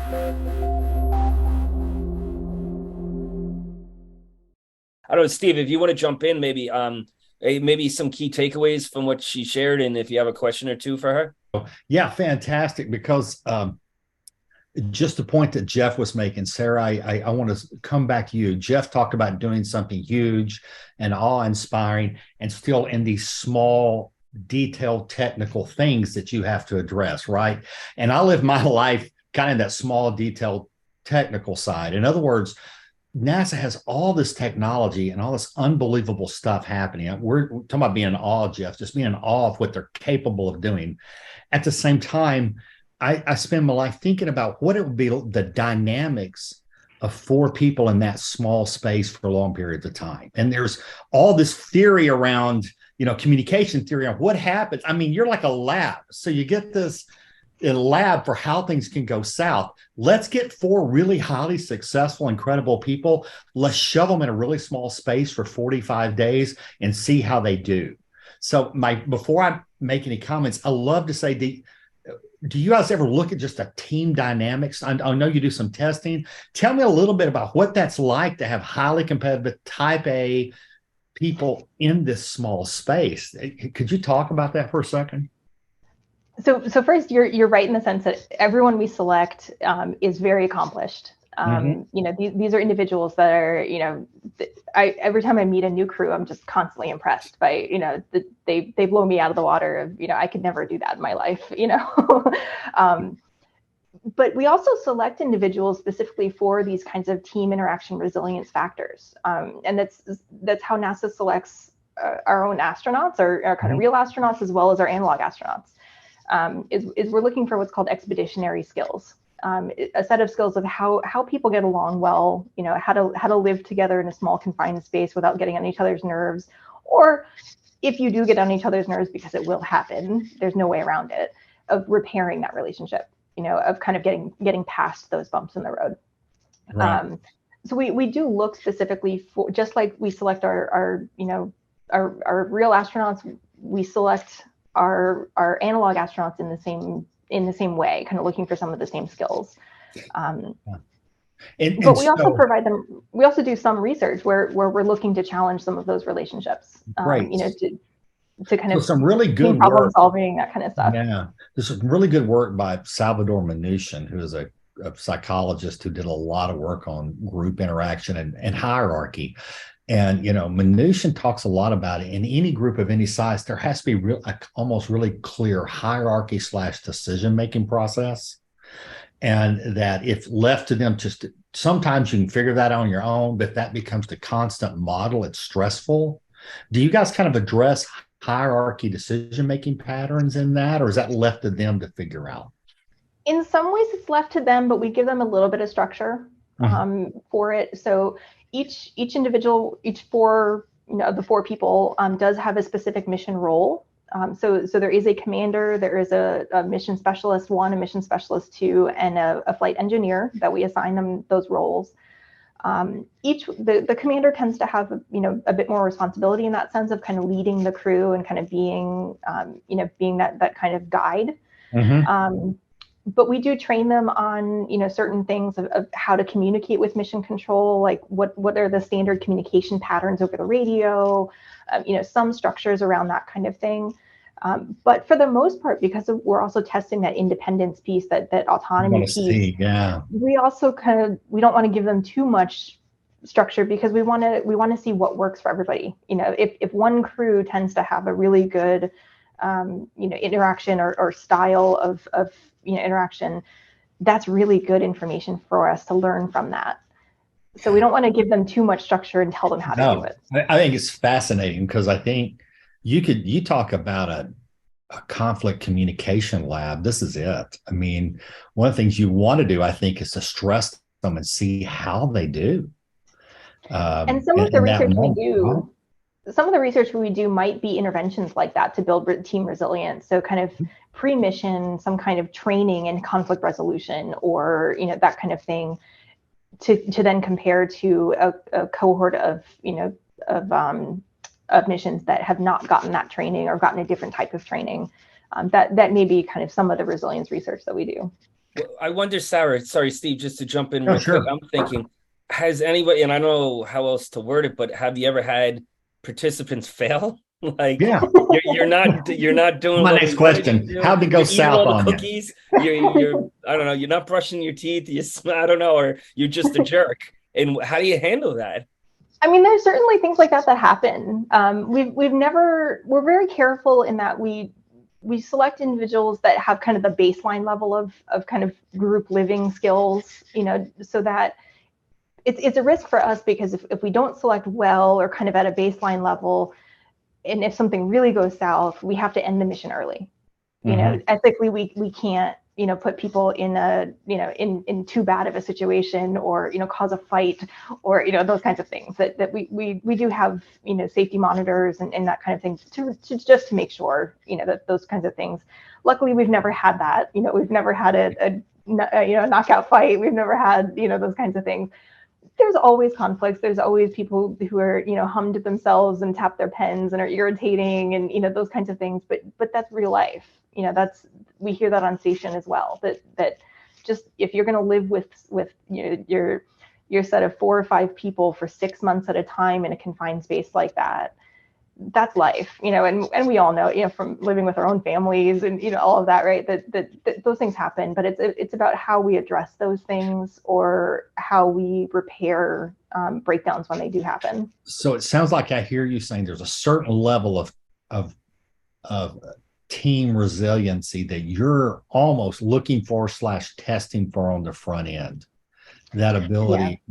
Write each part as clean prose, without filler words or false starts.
I don't know, Steve, if you want to jump in, maybe some key takeaways from what she shared, and if you have a question or two for her. Yeah, fantastic. Because just the point that Jeff was making, Sarah, I want to come back to you. Jeff talked about doing something huge and awe-inspiring, and still in these small, detailed, technical things that you have to address, right? And I live my life kind of that small, detailed, technical side. In other words, NASA has all this technology and all this unbelievable stuff happening. We're talking about being in awe, Jeff, just being in awe of what they're capable of doing. At the same time, I spend my life thinking about what it would be, the dynamics of four people in that small space for long periods of time. And there's all this theory around, communication theory on what happens. I mean, you're like a lab. So you get this lab for how things can go south. Let's get four really highly successful, incredible people. Let's shove them in a really small space for 45 days and see how they do. So before I make any comments, I love to say, do you guys ever look at just a team dynamics? I know you do some testing. Tell me a little bit about what that's like to have highly competitive type A people in this small space. Could you talk about that for a second? So first, you're right in the sense that everyone we select is very accomplished. These are individuals that are, every time I meet a new crew, I'm just constantly impressed by, they blow me out of the water of, I could never do that in my life, But we also select individuals specifically for these kinds of team interaction resilience factors. And that's how NASA selects our own astronauts, our kind of real astronauts, as well as our analog astronauts. Is we're looking for what's called expeditionary skills, a set of skills of how people get along well, how to live together in a small confined space without getting on each other's nerves, or if you do get on each other's nerves, because it will happen, there's no way around it, of repairing that relationship, of kind of getting past those bumps in the road. Right. So we do look specifically for, just like we select our real astronauts, we select our analog astronauts in the same way, kind of looking for some of the same skills. But we also provide them. We also do some research where we're looking to challenge some of those relationships. Right. To kind of some really good problem solving, that kind of stuff. Yeah, there's some really good work by Salvador Minuchin, who is a psychologist who did a lot of work on group interaction and hierarchy. And, Minuchin talks a lot about it. In any group of any size, there has to be almost really clear hierarchy / decision-making process. And that if left to them, sometimes you can figure that out on your own, but that becomes the constant model. It's stressful. Do you guys kind of address hierarchy decision-making patterns in that, or is that left to them to figure out? In some ways it's left to them, but we give them a little bit of structure for it. So each individual, the four people does have a specific mission role. So there is a commander, there is a mission specialist 1, a mission specialist 2, and a flight engineer that we assign them those roles. The commander tends to have a bit more responsibility in that sense of kind of leading the crew and kind of being that kind of guide. But we do train them on certain things of how to communicate with mission control, like what are the standard communication patterns over the radio, some structures around that kind of thing. But for the most part, because we're also testing that independence piece, that autonomy piece, we also we don't want to give them too much structure, because we want to see what works for everybody. If one crew tends to have a really good interaction or style of interaction, that's really good information for us to learn from that. So we don't want to give them too much structure and tell them how to do it. I think it's fascinating, because I think you talk about a conflict communication lab. This is it. I mean, one of the things you want to do, I think, is to stress them and see how they do. And some of the research we do, some of the research we do might be interventions like that to build team resilience. So kind of pre-mission, some kind of training in conflict resolution, or that kind of thing, to then compare to a cohort of missions that have not gotten that training or gotten a different type of training. That may be kind of some of the resilience research that we do. I wonder, Sarah, sorry, Steve, just to jump in Oh, real quick. sure. I'm thinking, has anybody, and I don't know how else to word it, but have you ever had participants fail? Like Yeah. you're not doing My what next we wanted you to question, do. how'd it go You're eating south all the on you? cookies. You're I don't know, you're not brushing your teeth. I don't know, or you're just a jerk. And how do you handle that? I mean, there's certainly things like that happen. We're very careful in that we select individuals that have kind of the baseline level of kind of group living skills, so that it's a risk for us, because if we don't select well or kind of at a baseline level, and if something really goes south, we have to end the mission early. Ethically, we can't, put people in in too bad of a situation, or, cause a fight, or, those kinds of things that we do have, safety monitors and that kind of thing to just to make sure, that those kinds of things. Luckily, we've never had that. We've never had a knockout fight. We've never had, those kinds of things. There's always conflicts. There's always people who are, hum to themselves and tap their pens and are irritating, and, those kinds of things. But that's real life. We hear that on station as well. That just, if you're going to live with your set of 4 or 5 people for 6 months at a time in a confined space like that, that's life, and we all know, from living with our own families and, all of that, right, that those things happen. But it's about how we address those things, or how we repair breakdowns when they do happen. So it sounds like I hear you saying there's a certain level of team resiliency that you're almost looking for / testing for on the front end. That ability,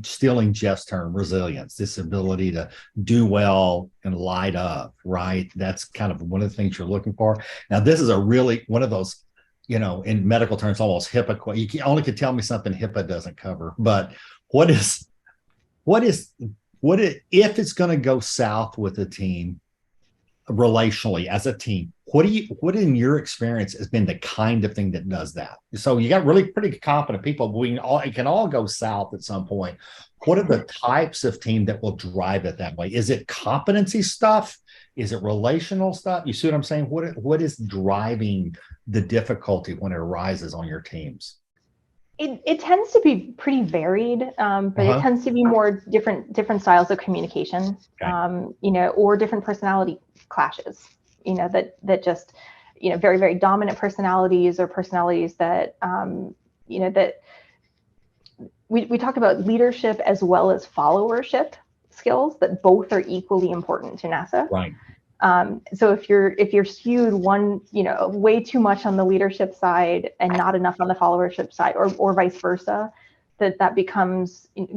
stealing Jeff's term, resilience, this ability to do well and light up, right? That's kind of one of the things you're looking for. Now, this is a really one of those, in medical terms, almost HIPAA. You only could tell me something HIPAA doesn't cover. But if it's going to go south with a team, relationally as a team, what in your experience has been the kind of thing that does that? So you got really pretty competent people, but it can all go south at some point. What are the types of team that will drive it that way? Is it competency stuff? Is it relational stuff? You see what I'm saying? What is driving the difficulty when it arises on your teams? It tends to be pretty varied, but it tends to be more different styles of communication, okay. Or different personality clashes, that just, very, very dominant personalities, or personalities that, that we talk about leadership as well as followership skills, that both are equally important to NASA. Right. So if you're skewed one, way too much on the leadership side and not enough on the followership side, or vice versa, that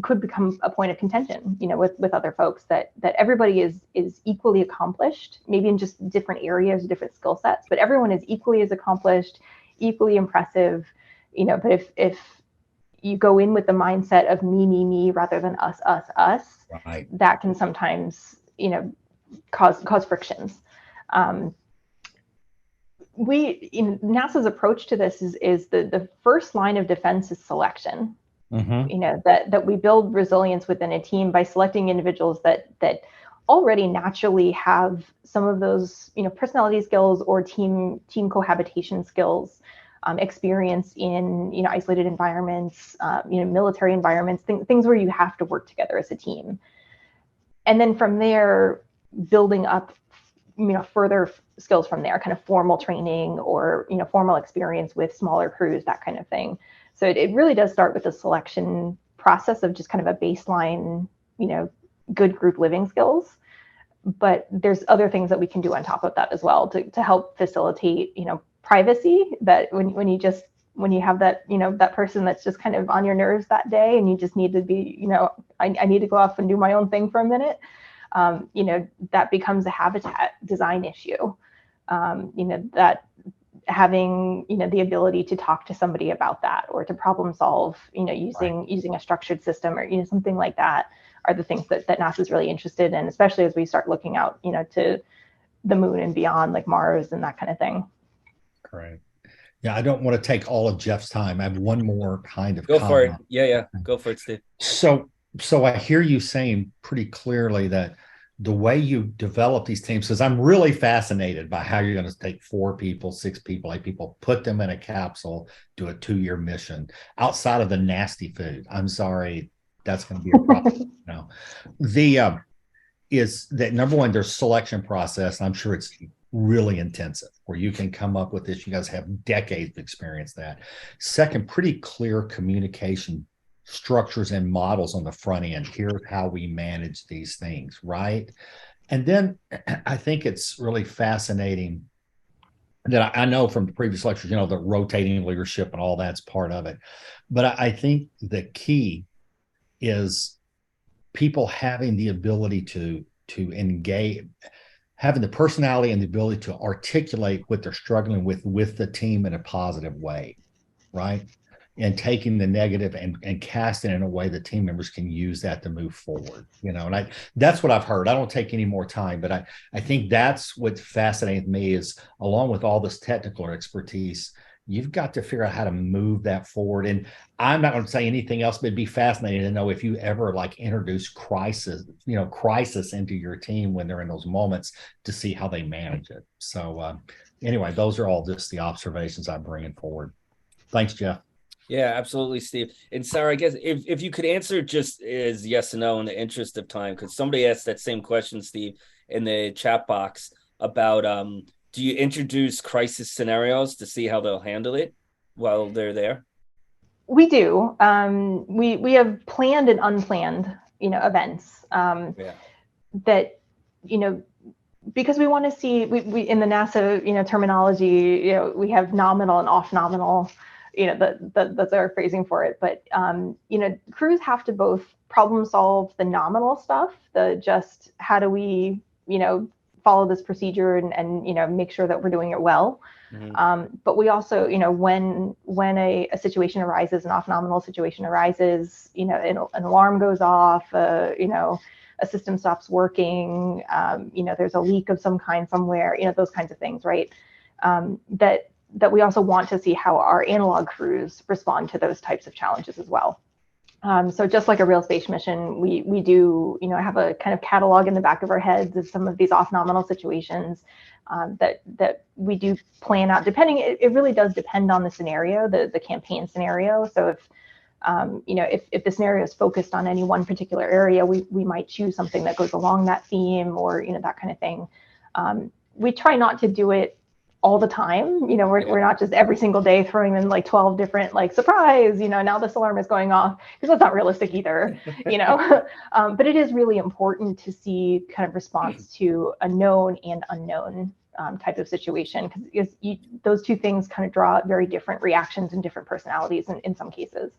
could become a point of contention, with other folks, that everybody is equally accomplished, maybe in just different areas, different skill sets, but everyone is equally as accomplished, equally impressive, but if you go in with the mindset of me rather than us, right, that can sometimes, cause frictions. NASA's approach to this is the first line of defense is selection. That we build resilience within a team by selecting individuals that already naturally have some of those, personality skills or team cohabitation skills, experience in, isolated environments, military environments, things where you have to work together as a team. And then from there, building up, further skills from there, kind of formal training, or, formal experience with smaller crews, that kind of thing. So it really does start with the selection process of just kind of a baseline, good group living skills. But there's other things that we can do on top of that as well to help facilitate, privacy, that when you have that, that person that's just kind of on your nerves that day, and you just need to be, I need to go off and do my own thing for a minute. That becomes a habitat design issue. That having, the ability to talk to somebody about that, or to problem solve, using a structured system, or, something like that, are the things that NASA is really interested in, especially as we start looking out, to the moon and beyond, like Mars and that kind of thing. Great. Yeah, I don't want to take all of Jeff's time. I have one more kind of go comment. for it. Yeah, go for it, Steve. So I hear you saying pretty clearly that the way you develop these teams, because I'm really fascinated by how you're going to take 4 people, 6 people, 8 people, put them in a capsule, do a 2-year mission outside of the nasty food. I'm sorry, that's going to be a problem. No, the is that number one, there's selection process. And I'm sure it's really intensive where you can come up with this. You guys have decades of experience that. Second, pretty clear communication structures and models on the front end. Here's how we manage these things, right? And then I think it's really fascinating that I know from the previous lectures, the rotating leadership and all that's part of it. But I think the key is people having the ability to engage, having the personality and the ability to articulate what they're struggling with the team in a positive way, right? And taking the negative and casting it in a way that team members can use that to move forward, and that's what I've heard. I don't take any more time, but I think that's what fascinates me is, along with all this technical expertise, you've got to figure out how to move that forward. And I'm not going to say anything else, but it'd be fascinating to know if you ever introduce crisis into your team when they're in those moments, to see how they manage it. So anyway, those are all just the observations I'm bringing forward. Thanks, Jeff. Yeah, absolutely, Steve. And Sarah, I guess if you could answer just as yes and no in the interest of time, because somebody asked that same question, Steve, in the chat box about do you introduce crisis scenarios to see how they'll handle it while they're there? We do. We have planned and unplanned, events that, because we want to see, we in the NASA, terminology, we have nominal and off nominal, that's our phrasing for it. But, crews have to both problem solve the nominal stuff, just how do we, follow this procedure and make sure that we're doing it well. Mm-hmm. But we also, when a situation arises, an off-nominal situation arises, an alarm goes off, a system stops working, there's a leak of some kind somewhere, those kinds of things, right? That we also want to see how our analog crews respond to those types of challenges as well. So just like a real space mission, we do, have a kind of catalog in the back of our heads of some of these off-nominal situations that we do plan out. Depending, it really does depend on the scenario, the campaign scenario. So if the scenario is focused on any one particular area, we might choose something that goes along that theme, or that kind of thing. We try not to do it all the time. We're not just every single day throwing in 12 different surprise, now this alarm is going off, because that's not realistic either, but it is really important to see kind of response to a known and unknown type of situation, because those two things kind of draw very different reactions and different personalities in some cases.